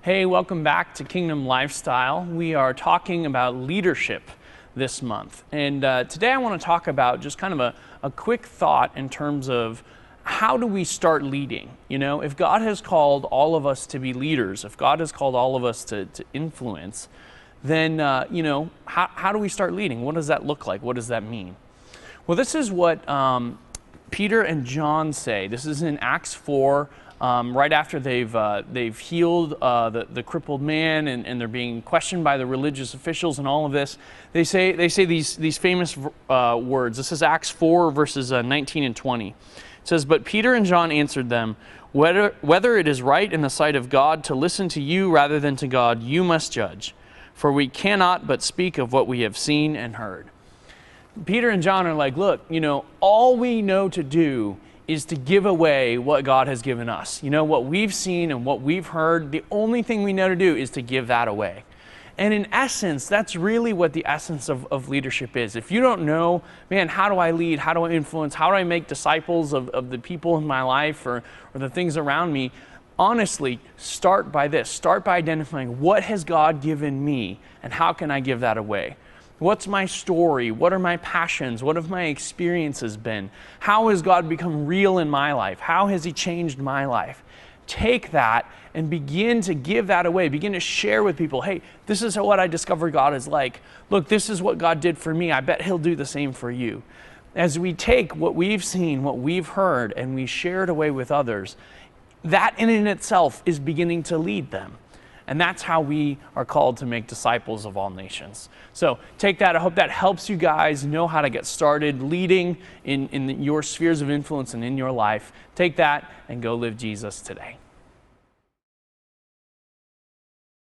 Hey, welcome back to Kingdom Lifestyle. We are talking about leadership this month. And today I want to talk about just kind of a quick thought in terms of how do we start leading? You know, if God has called all of us to be leaders, if God has called all of us to influence, then, how do we start leading? What does that look like? What does that mean? Well, this is what Peter and John say. This is in Acts 4, right after they've healed the crippled man and they're being questioned by the religious officials and all of this. They say these famous words. This is Acts 4 verses 19 and 20. It says, "But Peter and John answered them, whether it is right in the sight of God to listen to you rather than to God, you must judge. For we cannot but speak of what we have seen and heard." Peter and John are like, look, all we know to do is to give away what God has given us. What we've seen and what we've heard, the only thing we know to do is to give that away. And in essence, that's really what the essence of leadership is. If you don't know, man, how do I lead? How do I influence? How do I make disciples of the people in my life or the things around me? Honestly, start by this. Start by identifying what has God given me and how can I give that away? What's my story? What are my passions? What have my experiences been? How has God become real in my life? How has He changed my life? Take that and begin to give that away. Begin to share with people, hey, this is what I discovered God is like. Look, this is what God did for me. I bet He'll do the same for you. As we take what we've seen, what we've heard, and we share it away with others, that in itself is beginning to lead them. And that's how we are called to make disciples of all nations. So take that. I hope that helps you guys know how to get started leading in your spheres of influence and in your life. Take that and go live Jesus today.